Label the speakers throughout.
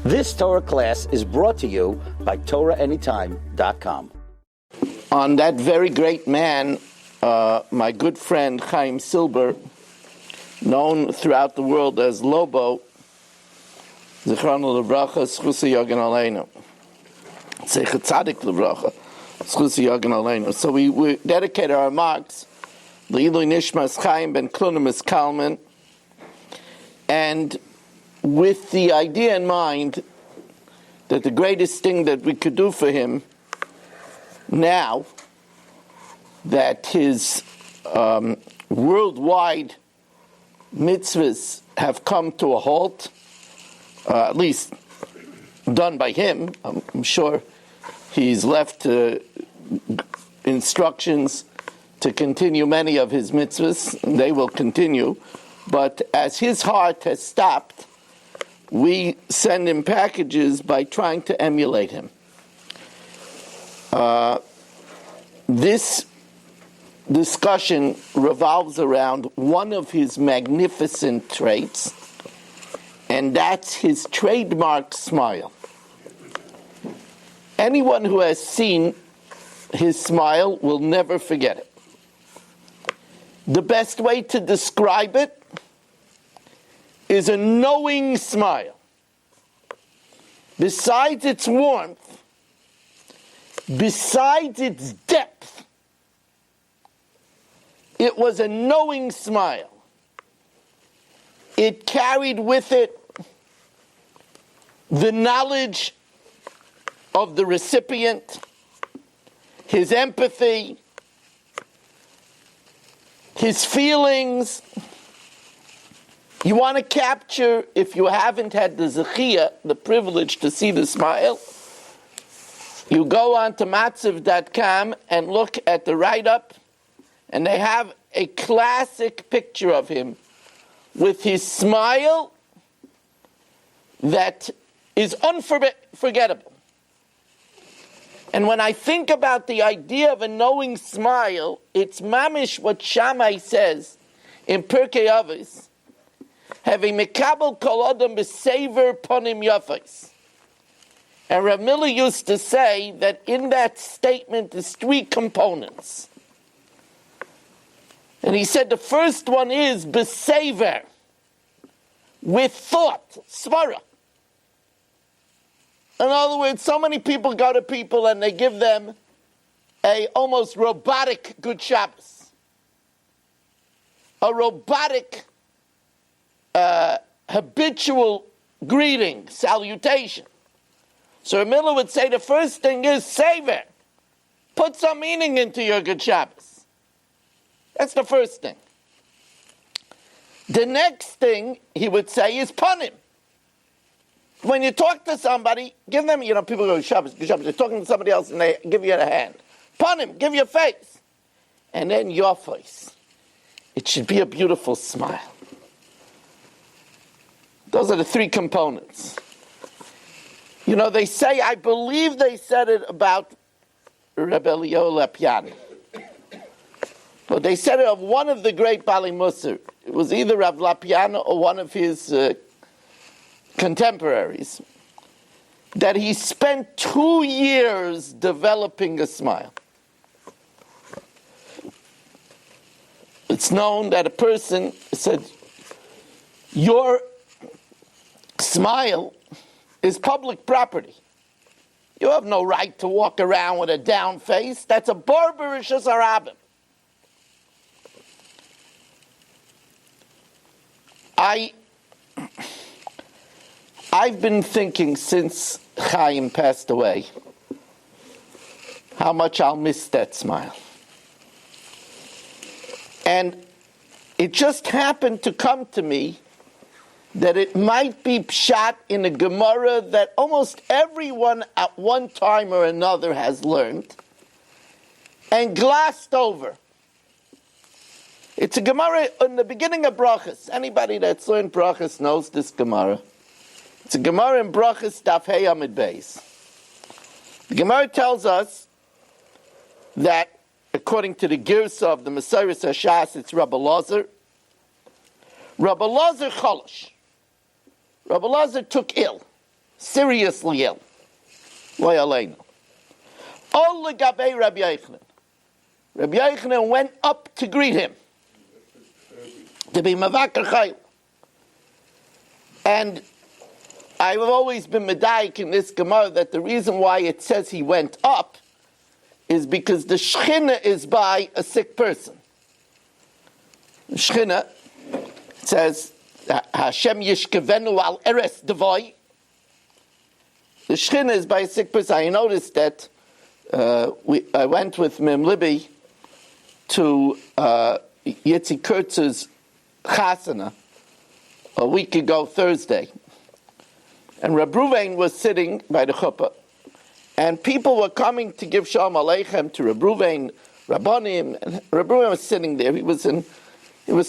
Speaker 1: This Torah class is brought to you by TorahAnytime.com.
Speaker 2: On that very great man, my good friend Chaim Silber, known throughout the world as Lobo, Zichronu Livracha, Schusi Yogan Aleinu. Zecher Tzadik Livracha, Schusi Yogan Aleinu. So we dedicate our remarks, Le'ilui Nishmas Chaim ben Klunemis Kalman, and with the idea in mind that the greatest thing that we could do for him now that his worldwide mitzvahs have come to a halt, at least done by him. I'm sure he's left instructions to continue many of his mitzvahs, and they will continue. But as his heart has stopped, we send him packages by trying to emulate him. This discussion revolves around one of his magnificent traits, and that's his trademark smile. Anyone who has seen his smile will never forget it. The best way to describe it is a knowing smile. Besides its warmth, besides its depth, it was a knowing smile. It carried with it the knowledge of the recipient, his empathy, his feelings. You want to capture, if you haven't had the zechiyah, the privilege to see the smile, you go on to matziv.com and look at the write-up, and they have a classic picture of him with his smile that is unforgettable. And when I think about the idea of a knowing smile, it's mamish what Shammai says in Pirkei Avos, having mekabel kol adam b'sever ponim yafos. And Rav Miller used to say that in that statement there's three components. And he said the first one is b'sever, with thought, svara. In other words, so many people go to people and they give them a almost robotic good Shabbos. A robotic habitual greeting, salutation. So Miller would say the first thing is savor. Put some meaning into your good Shabbos. That's the first thing. The next thing he would say is punim. When you talk to somebody, give them, people go, Shabbos, good Shabbos. You're talking to somebody else and they give you a hand. Punim, give your face. And then your face. It should be a beautiful smile. Those are the three components. They say, I believe they said it about Rebbe Eliyahu Lapiani. But they said it of one of the great Bali Musar. It was either Rav Lapiani or one of his contemporaries, that he spent 2 years developing a smile. It's known that a person said, your smile is public property. You have no right to walk around with a down face. That's a barbarish Arabim. I've been thinking since Chaim passed away how much I'll miss that smile. And it just happened to come to me that it might be pshat in a Gemara that almost everyone at one time or another has learned and glossed over. It's a Gemara in the beginning of Brachas. Anybody that's learned Brachas knows this Gemara. It's a Gemara in Brachas Daf Hey Amid Beis. The Gemara tells us that, according to the Girsa of the Mesiris Hashas, it's Rabbi Lazar. Rabbi Lazar Cholosh. Rabbi Lazar took ill. seriously ill. Lo yaleinu. Ol legabei Rabbi Yochanan. Rabbi Yochanan went up to greet him, to be mavakar chayil. And I've always been medayik in this Gemara that the reason why it says he went up is because the Shechina is by a sick person. The Shechina says, Hashem yishkevenu al eres devoy. The Shechina is by a sick person. I noticed that I went with Mem Libby to Yitzi Kurtz's chasana a week ago Thursday. And Reb Ruvain was sitting by the chuppah. And people were coming to give Shalom Aleichem to Reb Ruvain, Rabbanim. And Reb Ruvain was sitting there. He was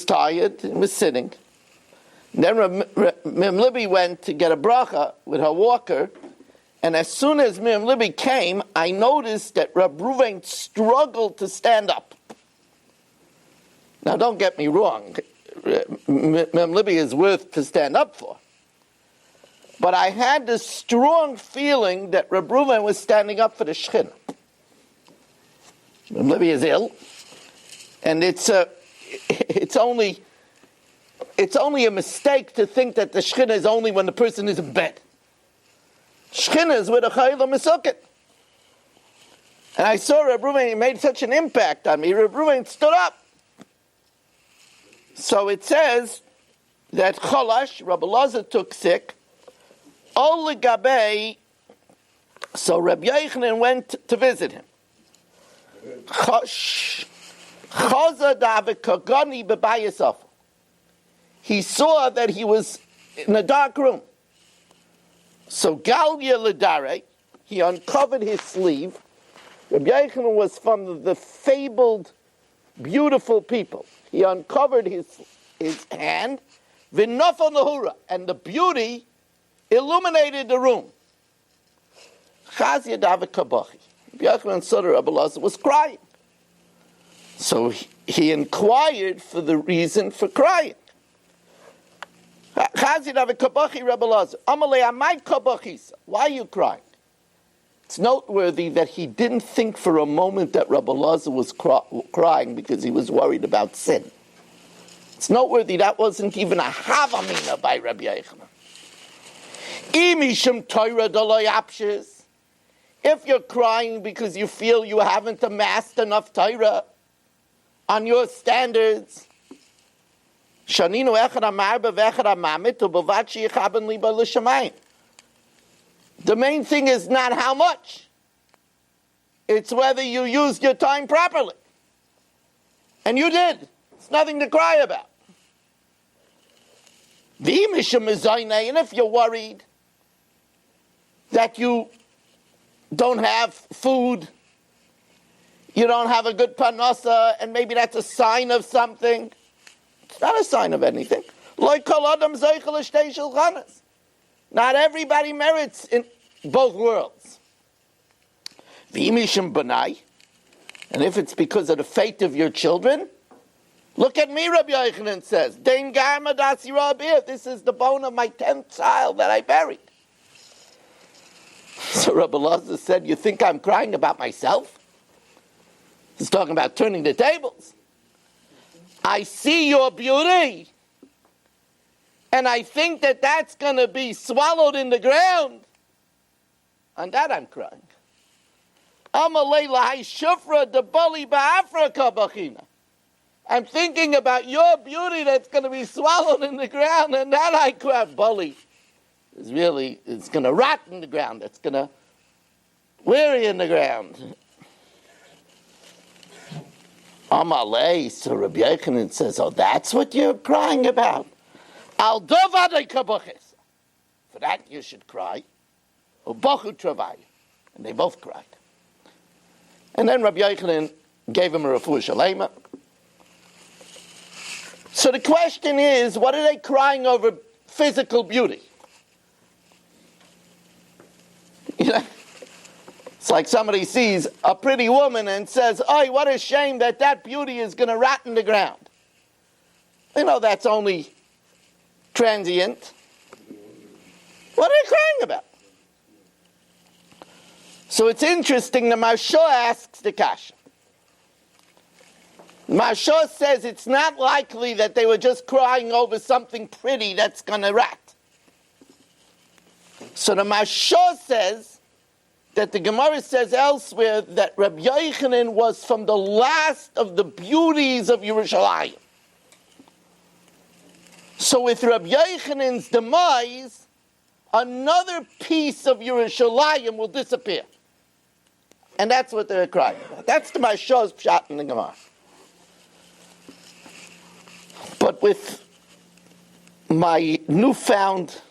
Speaker 2: tired. He was sitting. And then Mem Libby went to get a bracha with her walker. And as soon as Mem Libby came, I noticed that Reb Ruvain struggled to stand up. Now, don't get me wrong. Mem Libby is worth to stand up for. But I had this strong feeling that Reb Ruvain was standing up for the Shechina. Mem Libby is ill, and it's only a mistake to think that the Shechina is only when the person is in bed. Shechina is with a chayil mesukit. And I saw Reb Ruvain, it made such an impact on me. Reb Ruvain stood up. So it says that Cholash, Rabbi Elazar took sick. Ol legabei, so Rabbi Yochanan went to visit him. He saw that he was in a dark room. So Galya Ledare, he uncovered his sleeve. Rabbi Yochanan was from the fabled, beautiful people. He uncovered his hand, v'nafal nahura, and the beauty illuminated the room. Chazia David Kabachi. Rabbi Yochanan saw that Rabbi Elazar was crying. So he inquired for the reason for crying. Chazia David Kabachi, Rabbi Elazar. Amalei amai kabachisa. Why are you crying? It's noteworthy that he didn't think for a moment that Rabbi Elazar was crying because he was worried about sin. It's noteworthy that wasn't even a havamina by Rabbi Yochanan. Imishum Torah d'lo yapshis. If you're crying because you feel you haven't amassed enough Torah on your standards, shaninu echad amarba v'echad amamit u'bavad sheyichaben liba l'shamayim. The main thing is not how much. It's whether you used your time properly. And you did. It's nothing to cry about. And if you're worried that you don't have food, you don't have a good parnasa, and maybe that's a sign of something, it's not a sign of anything. Not everybody merits in both worlds. V'imishim b'nai, and if it's because of the fate of your children, look at me, Rabbi Yochanan says, Dein garma dasi rabir, this is the bone of my 10th child that I buried. So Rabbi Elazar said, you think I'm crying about myself? He's talking about turning the tables. I see your beauty, and I think that that's going to be swallowed in the ground. On that I'm crying. I'm thinking about your beauty that's going to be swallowed in the ground, and that I cry. Bali is really, it's going to rot in the ground. It's going to weary in the ground. Amalei, so Rabbi Yochanan says, oh, that's what you're crying about. Al dovadei kaboches. For that you should cry. Ubochu travay. And they both cried. And then Rabbi Yochanan gave him a refuah shalema. So the question is, what are they crying over? Physical beauty. You know, it's like somebody sees a pretty woman and says, oh, what a shame that that beauty is going to rot in the ground. You know, that's only transient. What are they crying about? So it's interesting, the Maharsha asks the kasha. Maharsha says it's not likely that they were just crying over something pretty that's going to rot. So the Maharsha says that the Gemara says elsewhere that Rabbi Yochanan was from the last of the beauties of Yerushalayim. So with Rabbi Yochanan's demise, another piece of Yerushalayim will disappear. And that's what they're crying about. That's the Maharsha's pshat in the Gemara. But with my newfound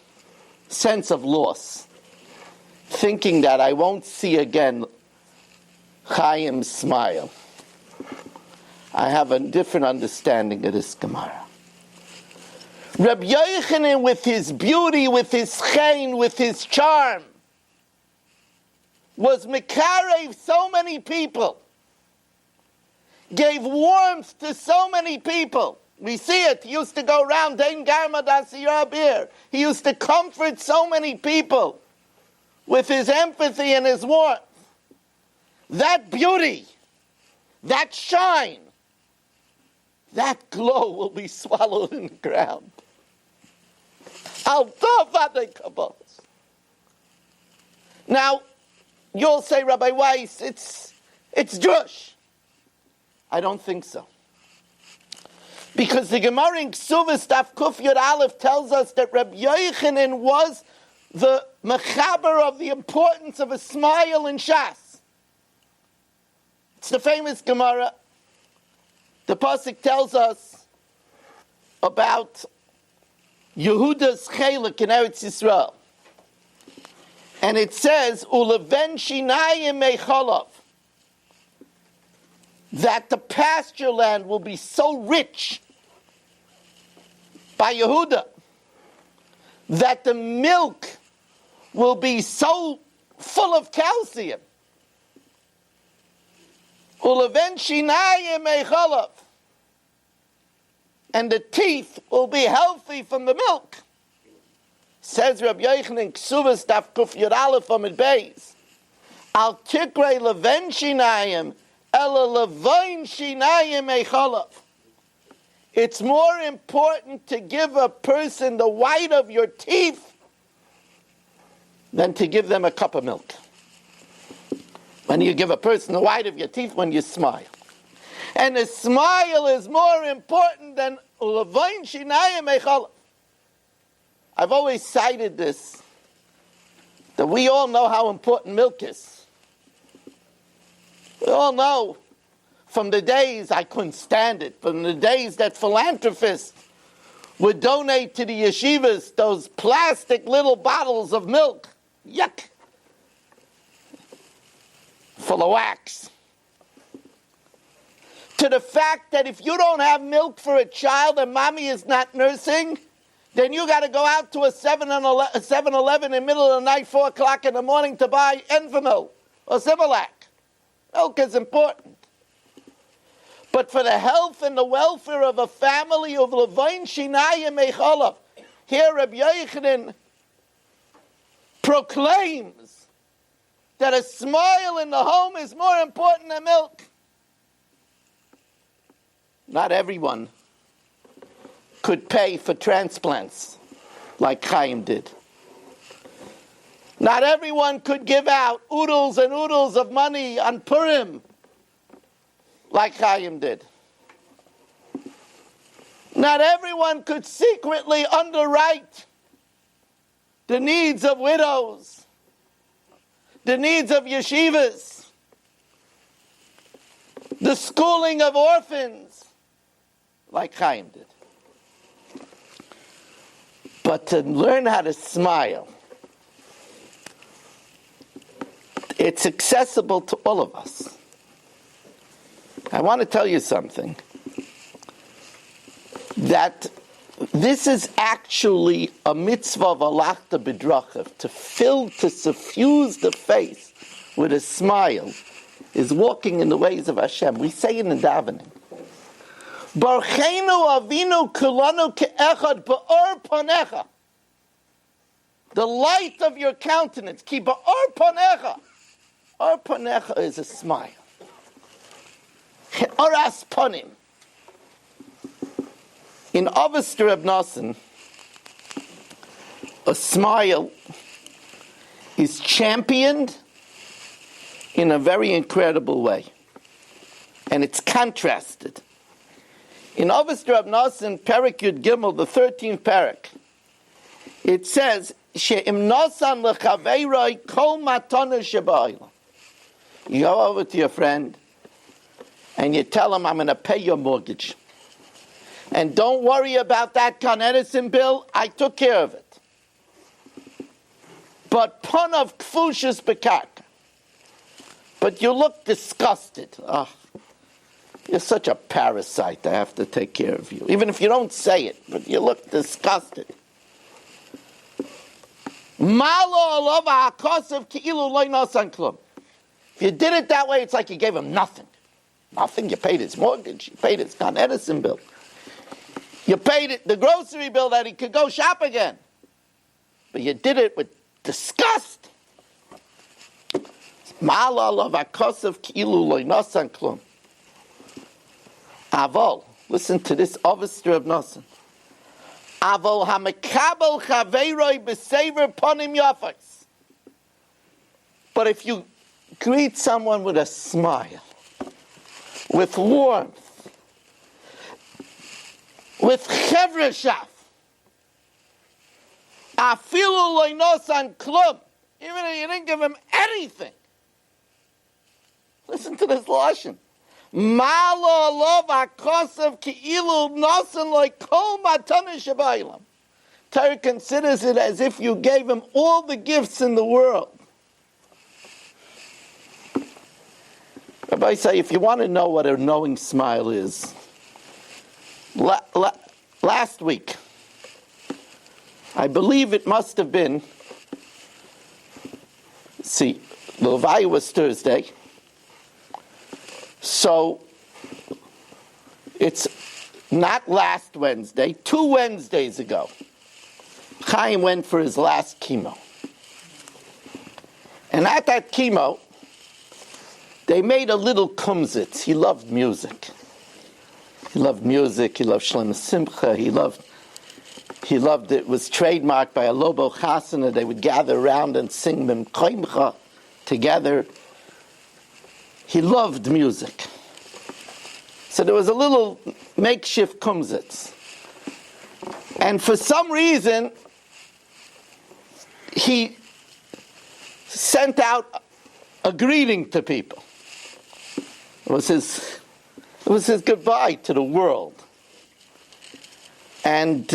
Speaker 2: sense of loss, thinking that I won't see again Chaim's smile, I have a different understanding of this Gemara. Rabbi Yochanan, with his beauty, with his chen, with his charm, was mekarev so many people, gave warmth to so many people. We see it. He used to go around, Dein Garma Dasiyah Bir. He used to comfort so many people with his empathy and his warmth. That beauty, that shine, that glow will be swallowed in the ground. Now, you'll say, Rabbi Weiss, it's Jewish. I don't think so. Because the Gemara in Ksuvas Daf Kuf Yud Aleph tells us that Rabbi Yochanan was the mechaber of the importance of a smile in Shas. It's the famous Gemara. The pasuk tells us about Yehuda's chelik in Eretz Yisrael, and it says Uleven Shinayim Mecholav, that the pasture land will be so rich by Yehuda that the milk will be so full of calcium. Uleven Shinayim Mecholav, and the teeth will be healthy from the milk. Says Rabbi Yochanan, Ksuvas Daf Kuf Yud Aleph Amud Beis, Al Tikrei Leven Shinayim Ela Levain Shinayim Echolav. It's more important to give a person the white of your teeth than to give them a cup of milk. When you give a person the white of your teeth, when you smile. And a smile is more important than Levain Shinayim Echolav. I've always cited this, that we all know how important milk is. We all know from the days I couldn't stand it, from the days that philanthropists would donate to the yeshivas those plastic little bottles of milk. Yuck. Full of wax. To the fact that if you don't have milk for a child and mommy is not nursing, then you got to go out to a 7-Eleven in the middle of the night, 4 o'clock in the morning to buy Enfamil or Similac. Milk is important. But for the health and the welfare of a family of Levain Shinayim Echolav, here Rabbi Yochanan proclaims that a smile in the home is more important than milk. Not everyone could pay for transplants like Chaim did. Not everyone could give out oodles and oodles of money on Purim like Chaim did. Not everyone could secretly underwrite the needs of widows, the needs of yeshivas, the schooling of orphans like Chaim did. But to learn how to smile, it's accessible to all of us. I want to tell you something, that this is actually a mitzvah of alachta b'drachav, to suffuse the face with a smile, is walking in the ways of Hashem. We say in the davening, Barcheinu avinu kulanu ke'echad ba'or panecha. The light of your countenance, ki ba'or panecha, Or panecha is a smile. Oras panim. In Avos Reb Nosson, a smile is championed in a very incredible way. And it's contrasted. In Avos Reb Nosson, Perek Yud Gimel, the 13th Perek, it says, She'im nosan lechaveiroi kol matana sheba'olam. You go over to your friend and you tell him, I'm going to pay your mortgage. And don't worry about that Con Edison bill, I took care of it. But pun of kfushas bekak. But you look disgusted. Oh, you're such a parasite, I have to take care of you. Even if you don't say it, but you look disgusted. If you did it that way, it's like you gave him nothing. Nothing. You paid his mortgage. You paid his Con Edison bill. You paid the grocery bill that he could go shop again. But you did it with disgust. Avol, listen to this Avos Reb Nosson. Avol hamekabel chaveiroi b'sever panim yafos. But if you greet someone with a smile, with warmth, with chevreshaf, afilu lo nosan klum, even if you didn't give him anything. Listen to this lashon. Malo lov akosav ki'ilu nosan like kol matana shebaylam. Torah considers it as if you gave him all the gifts in the world. Rabbi say, if you want to know what a knowing smile is, last week, I believe it must have been, the Levaya was Thursday, so it's not last Wednesday, 2 Wednesdays ago, Chaim went for his last chemo. And at that chemo, they made a little kumzitz. He loved music. He loved Shlomo Simcha, he loved it. It was trademarked by a Lobo Chasana. They would gather around and sing Mem Koimcha together. He loved music. So there was a little makeshift kumzitz. And for some reason, he sent out a greeting to people. It was his goodbye to the world. And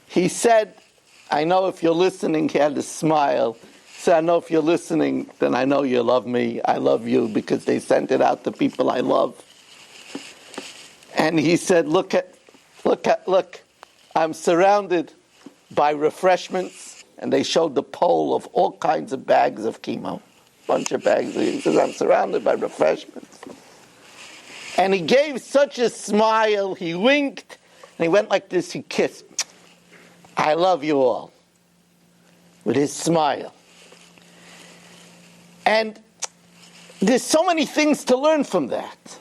Speaker 2: he said, I know if you're listening, he had a smile. He said, I know if you're listening, then I know you love me. I love you because they sent it out to people I love. And he said, look, I'm surrounded by refreshments. And they showed the pole of all kinds of bags of chemo. Bunch of bags. He says, I'm surrounded by refreshments. And he gave such a smile, he winked, and he went like this, he kissed. I love you all. With his smile. And there's so many things to learn from that.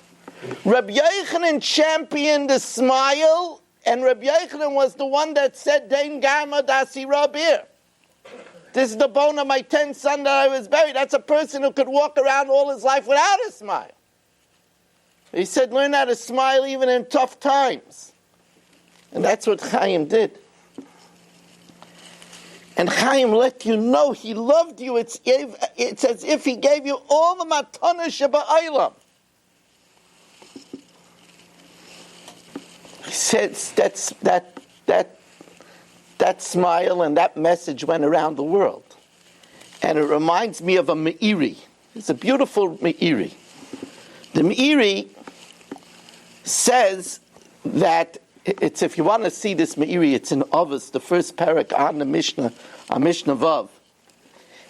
Speaker 2: Rabbi Yochanan championed the smile, and Rabbi Yochanan was the one that said, Dein Gama Dasi Rabir. This is the bone of my 10th son that I was buried. That's a person who could walk around all his life without a smile. He said, learn how to smile even in tough times. And that's what Chaim did. And Chaim let you know he loved you. It's as if he gave you all the matana sheba'olam. He says that smile and that message went around the world. And it reminds me of a Meiri. It's a beautiful Meiri. The Meiri says that it's, if you want to see this Meiri, it's in Avos, the first parak on the Mishnah, on Mishnah Vav.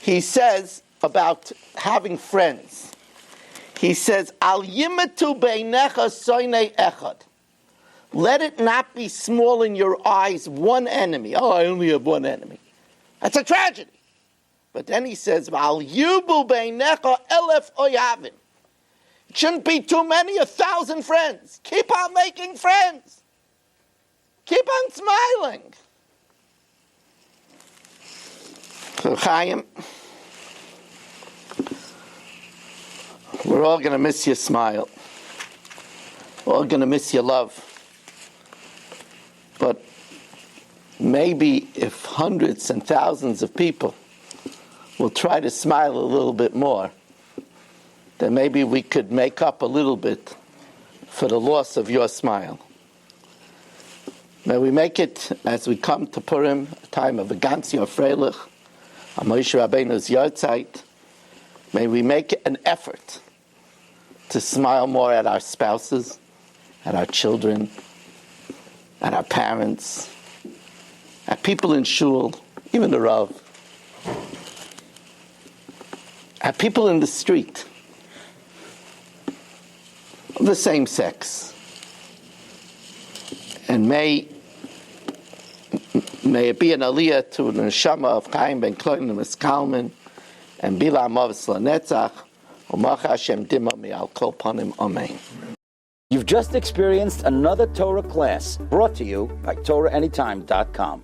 Speaker 2: He says about having friends. He says, Al yimatu beinecha soinei echad. Let it not be small in your eyes, one enemy. Oh, I only have one enemy. That's a tragedy. But then he says, Val yubu beinecha elef oyavim. It shouldn't be too many, 1,000 friends. Keep on making friends. Keep on smiling. So Chaim, we're all going to miss your smile. We're all going to miss your love. But maybe if hundreds and thousands of people will try to smile a little bit more, then maybe we could make up a little bit for the loss of your smile. May we make it, as we come to Purim, a time of Vagantia Freilich, a Moshe Rabbeinu's Yortzeit, may we make an effort to smile more at our spouses, at our children, at our parents, at people in shul, even the Rav, at people in the street of the same sex. And may it be an aliyah to the neshama of Chaim ben Kloin and Kalman and Bila Amavis Lanetzach U'Mach Hashem Dima Mi'al Kol Panim Amen.
Speaker 1: You've just experienced another Torah class brought to you by TorahAnytime.com.